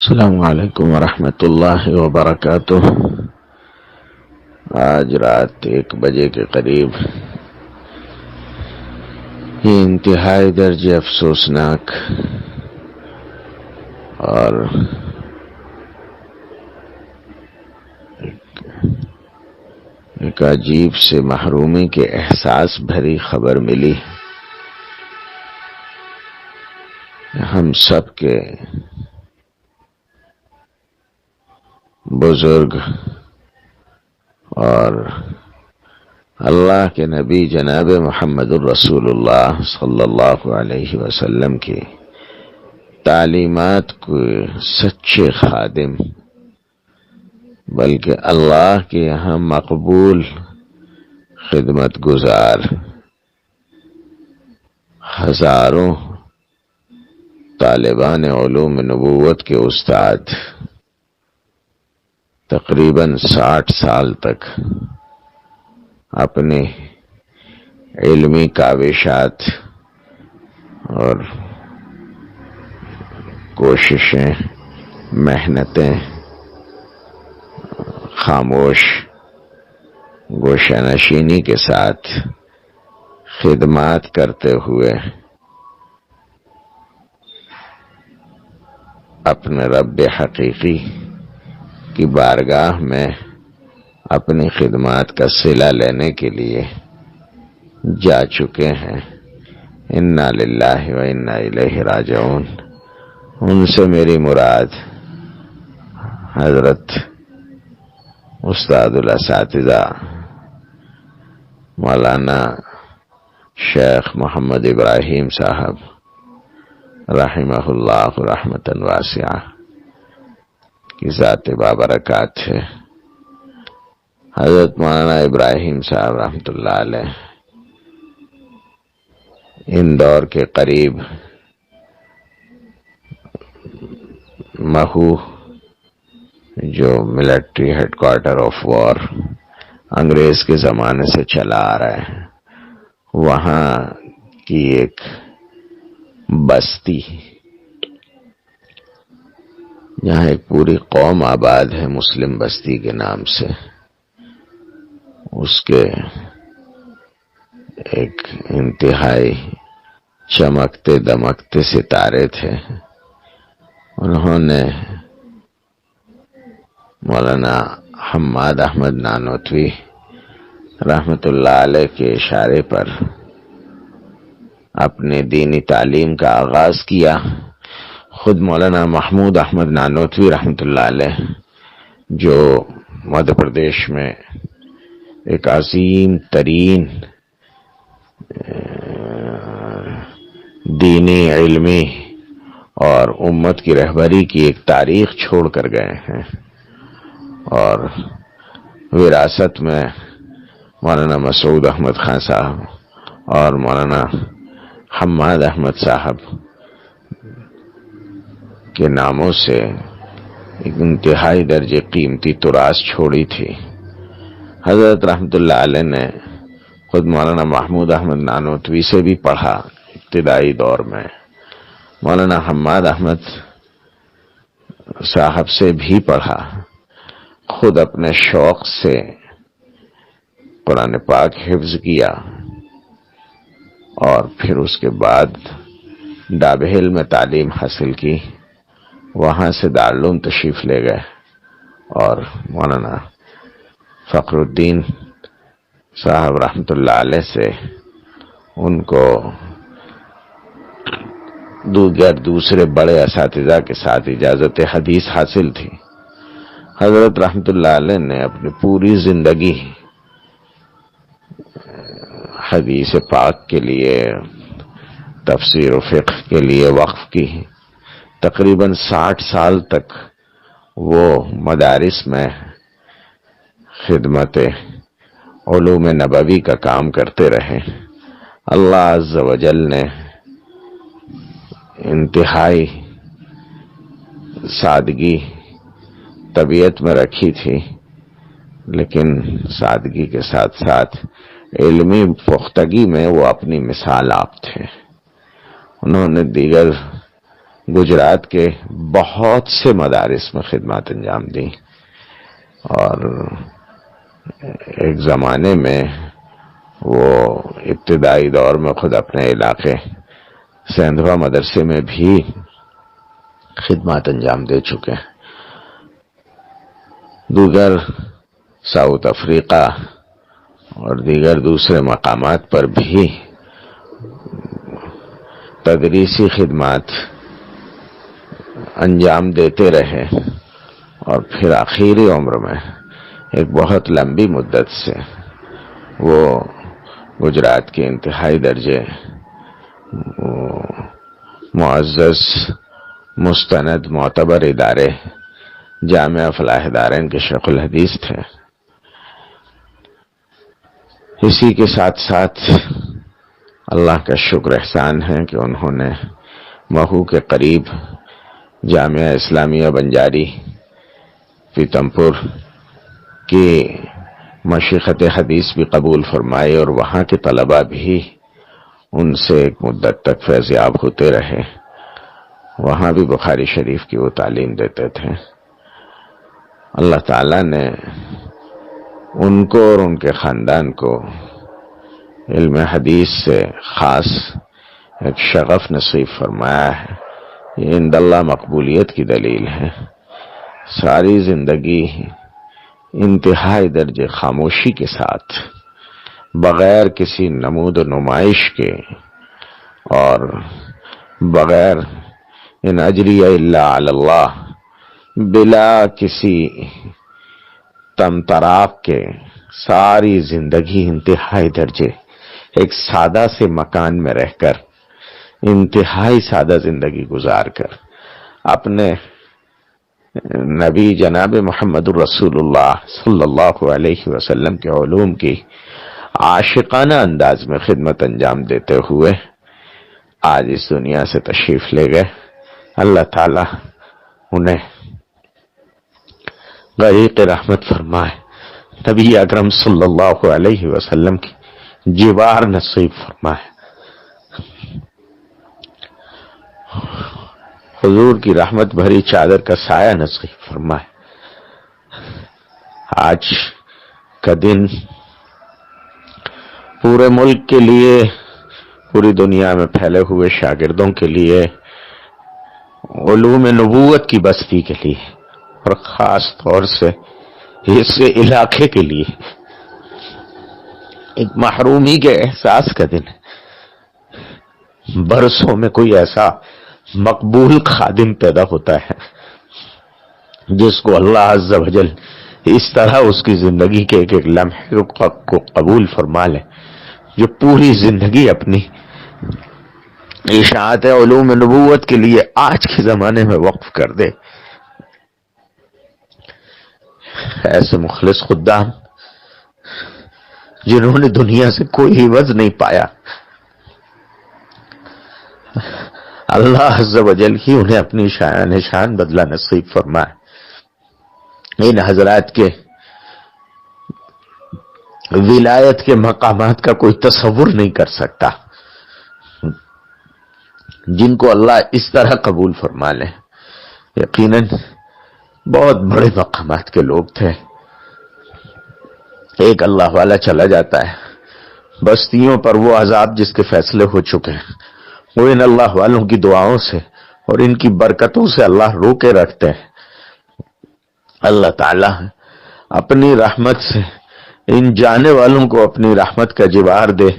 السلام علیکم ورحمۃ اللہ وبرکاتہ۔ آج رات 1 بجے کے قریب یہ انتہائی درجے افسوسناک اور ایک عجیب سے محرومی کے احساس بھری خبر ملی۔ ہم سب کے بزرگ اور اللہ کے نبی جناب محمد الرسول اللہ صلی اللہ علیہ وسلم کی تعلیمات کو سچے خادم، بلکہ اللہ کے یہاں مقبول خدمت گزار ہزاروں طالبان علوم نبوت کے استاد تقریباً 60 سال تک اپنے علمی کاوشات اور کوششیں، محنتیں، خاموش گوشہ نشینی کے ساتھ خدمات کرتے ہوئے اپنے رب حقیقی کی بارگاہ میں اپنی خدمات کا صلہ لینے کے لیے جا چکے ہیں۔ انا للہ و انا الیہ راجعون۔ ان سے میری مراد حضرت استاد الاساتذہ مولانا شیخ محمد ابراہیم صاحب رحمہ اللہ رحمۃ واسعہ کی ذات بابرکات ہے۔ حضرت مولانا ابراہیم صاحب رحمۃ اللہ علیہ اندور کے قریب مہو، جو military headquarter of war انگریز کے زمانے سے چلا آ رہا ہے، وہاں کی ایک بستی جہاں ایک پوری قوم آباد ہے مسلم بستی کے نام سے، اس کے ایک انتہائی چمکتے دمکتے ستارے تھے۔ انہوں نے مولانا حماد احمد نانوتوی رحمت اللہ علیہ کے اشارے پر اپنے دینی تعلیم کا آغاز کیا۔ خود مولانا محمود احمد نانوتوی رحمت اللہ علیہ، جو مدھیہ پردیش میں ایک عظیم ترین دینی، علمی اور امت کی رہبری کی ایک تاریخ چھوڑ کر گئے ہیں، اور وراثت میں مولانا مسعود احمد خان صاحب اور مولانا حماد احمد صاحب کے ناموں سے ایک انتہائی درجے قیمتی تراث چھوڑی تھی۔ حضرت رحمت اللہ علیہ نے خود مولانا محمود احمد نانوتوی سے بھی پڑھا ابتدائی دور میں، مولانا حماد احمد صاحب سے بھی پڑھا، خود اپنے شوق سے قرآن پاک حفظ کیا، اور پھر اس کے بعد ڈابہل میں تعلیم حاصل کی، وہاں سے دارالعلوم تشریف لے گئے، اور مولانا فخر الدین صاحب رحمت اللہ علیہ سے ان کو دوسرے بڑے اساتذہ کے ساتھ اجازت حدیث حاصل تھی۔ حضرت رحمت اللہ علیہ نے اپنی پوری زندگی حدیث پاک کے لیے، تفسیر و فقہ کے لیے وقف کی۔ تقریباً 60 سال تک وہ مدارس میں خدمت علوم نبوی کا کام کرتے رہے۔ اللہ عز و جل نے انتہائی سادگی طبیعت میں رکھی تھی، لیکن سادگی کے ساتھ ساتھ علمی پختگی میں وہ اپنی مثال آپ تھے۔ انہوں نے دیگر گجرات کے بہت سے مدارس میں خدمات انجام دی، اور ایک زمانے میں وہ ابتدائی دور میں خود اپنے علاقے سیندھوا مدرسے میں بھی خدمات انجام دے چکے ہیں۔ دیگر ساؤتھ افریقہ اور دیگر دوسرے مقامات پر بھی تدریسی خدمات انجام دیتے رہے، اور پھر آخری عمر میں ایک بہت لمبی مدت سے وہ گجرات کے انتہائی درجے معزز مستند معتبر ادارے جامعہ فلاح دارین کے شیخ الحدیث تھے۔ اسی کے ساتھ ساتھ اللہ کا شکر احسان ہے کہ انہوں نے مہو کے قریب جامعہ اسلامیہ بنجاری پیتمپور کی مشیخت حدیث بھی قبول فرمائی، اور وہاں کے طلباء بھی ان سے ایک مدت تک فیض یاب ہوتے رہے۔ وہاں بھی بخاری شریف کی وہ تعلیم دیتے تھے۔ اللہ تعالیٰ نے ان کو اور ان کے خاندان کو علم حدیث سے خاص ایک شغف نصیب فرمایا ہے۔ یہ عند اللہ مقبولیت کی دلیل ہے۔ ساری زندگی انتہائی درجے خاموشی کے ساتھ، بغیر کسی نمود و نمائش کے، اور بغیر ان اجری الا علی اللہ، بلا کسی تمطراق کے، ساری زندگی انتہائی درجے ایک سادہ سے مکان میں رہ کر، انتہائی سادہ زندگی گزار کر، اپنے نبی جناب محمد الرسول اللہ صلی اللہ علیہ وسلم کے علوم کی عاشقانہ انداز میں خدمت انجام دیتے ہوئے آج اس دنیا سے تشریف لے گئے۔ اللہ تعالی انہیں غریق رحمت فرمائے، نبی اکرم صلی اللہ علیہ وسلم کی جوار نصیب فرمائے، حضور کی رحمت بھری چادر کا سایہ نصیب فرمائے۔ آج کا دن پورے ملک کے لیے، پوری دنیا میں پھیلے ہوئے شاگردوں کے لیے، علوم نبوت کی بستی کے لیے، اور خاص طور سے اس علاقے کے لیے ایک محرومی کے احساس کا دن ہے۔ برسوں میں کوئی ایسا مقبول خادم پیدا ہوتا ہے جس کو اللہ عز و جل اس طرح اس کی زندگی کے ایک ایک لمحے کو قبول فرما لے، جو پوری زندگی اپنی اشاعت علوم نبوت کے لیے آج کے زمانے میں وقف کر دے۔ ایسے مخلص خدام جنہوں نے دنیا سے کوئی عوض نہیں پایا، اللہ عز و جل ہی انہیں اپنی نشان بدلہ نصیب فرمائے۔ ان حضرات کے ولایت کے مقامات کا کوئی تصور نہیں کر سکتا، جن کو اللہ اس طرح قبول فرما لے۔ یقیناً بہت بڑے مقامات کے لوگ تھے۔ ایک اللہ والا چلا جاتا ہے، بستیوں پر وہ عذاب جس کے فیصلے ہو چکے ہیں، وہ ان اللہ والوں کی دعاؤں سے اور ان کی برکتوں سے اللہ روکے رکھتے ہیں۔ اللہ تعالی اپنی رحمت سے ان جانے والوں کو اپنی رحمت کا جوار دے،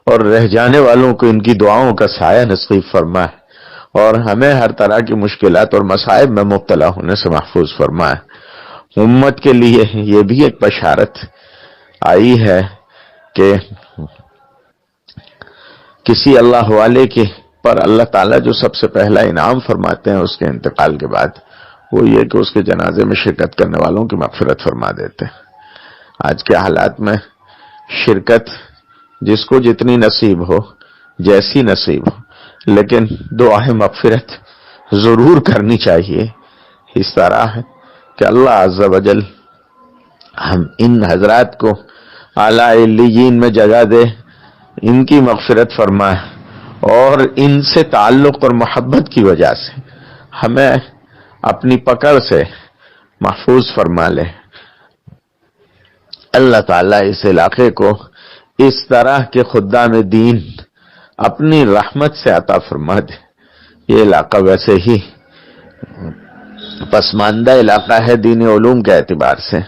اور رہ جانے والوں کو ان کی دعاؤں کا سایہ نصیب فرمائے، اور ہمیں ہر طرح کی مشکلات اور مصائب میں مبتلا ہونے سے محفوظ فرمائے۔ امت کے لیے یہ بھی ایک بشارت آئی ہے کہ کسی اللہ والے کے پر اللہ تعالیٰ جو سب سے پہلا انعام فرماتے ہیں اس کے انتقال کے بعد، وہ یہ کہ اس کے جنازے میں شرکت کرنے والوں کی مغفرت فرما دیتے ہیں۔ آج کے حالات میں شرکت جس کو جتنی نصیب ہو، جیسی نصیب ہو، لیکن دعائے مغفرت ضرور کرنی چاہیے۔ اس طرح ہے کہ اللہ عز و جل ہم ان حضرات کو اعلیٰ علیین میں جگہ دے، ان کی مغفرت فرمائے، اور ان سے تعلق اور محبت کی وجہ سے ہمیں اپنی پکڑ سے محفوظ فرما لے۔ اللہ تعالیٰ اس علاقے کو اس طرح کے خدام دین اپنی رحمت سے عطا فرما دے۔ یہ علاقہ ویسے ہی پسماندہ علاقہ ہے دینی علوم کے اعتبار سے،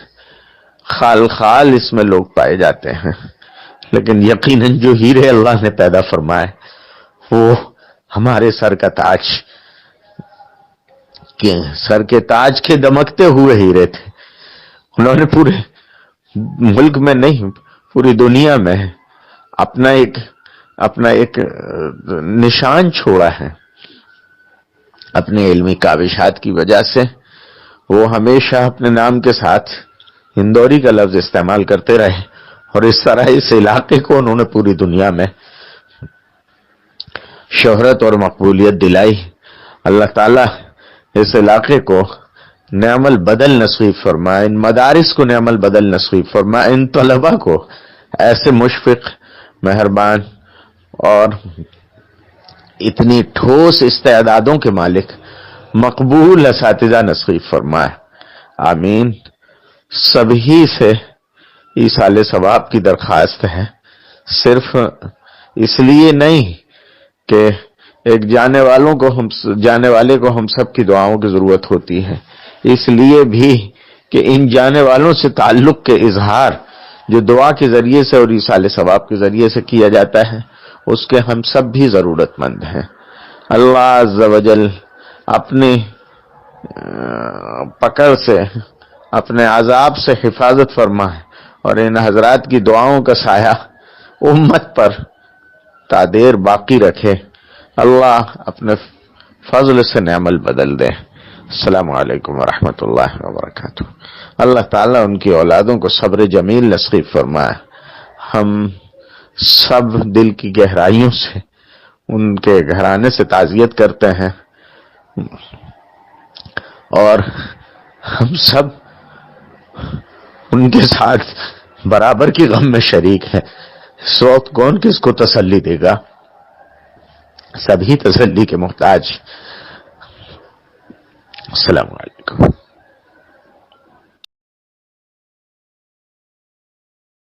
خال خال اس میں لوگ پائے جاتے ہیں، لیکن یقیناً جو ہیرے اللہ نے پیدا فرمائے وہ ہمارے سر کا تاج، سر کے تاج کے دمکتے ہوئے ہیرے تھے۔ انہوں نے پورے ملک میں نہیں، پوری دنیا میں اپنا ایک نشان چھوڑا ہے۔ اپنے علمی کاوشات کی وجہ سے وہ ہمیشہ اپنے نام کے ساتھ ہندوری کا لفظ استعمال کرتے رہے، اور اس طرح اس علاقے کو انہوں نے پوری دنیا میں شہرت اور مقبولیت دلائی۔ اللہ تعالیٰ اس علاقے کو نعم البدل نصیب فرمائے، ان مدارس کو نعم البدل نصیب فرمائے، ان طلباء کو ایسے مشفق، مہربان اور اتنی ٹھوس استعدادوں کے مالک مقبول اساتذہ نصیب فرمائے، آمین۔ سبھی سے ایصال ثواب کی درخواست ہے، صرف اس لیے نہیں کہ ایک جانے والے کو ہم سب کی دعاؤں کی ضرورت ہوتی ہے، اس لیے بھی کہ ان جانے والوں سے تعلق کے اظہار جو دعا کے ذریعے سے اور ایصال ثواب کے ذریعے سے کیا جاتا ہے اس کے ہم سب بھی ضرورت مند ہیں۔ اللہ عز و جل اپنی پکڑ سے، اپنے عذاب سے حفاظت فرمائے اور ان حضرات کی دعاؤں کا سایہ امت پر تا دیر باقی رکھے۔ اللہ اپنے فضل سے نعم البدل دے۔ السلام علیکم ورحمۃ اللہ وبرکاتہ۔ اللہ تعالیٰ ان کی اولادوں کو صبر جمیل نصیب فرمائے۔ ہم سب دل کی گہرائیوں سے ان کے گھرانے سے تعزیت کرتے ہیں، اور ہم سب ان کے ساتھ برابر کی غم میں شریک ہیں۔ اس وقت کون کس کو تسلی دے گا؟ سبھی تسلی کے محتاج۔ السلام علیکم۔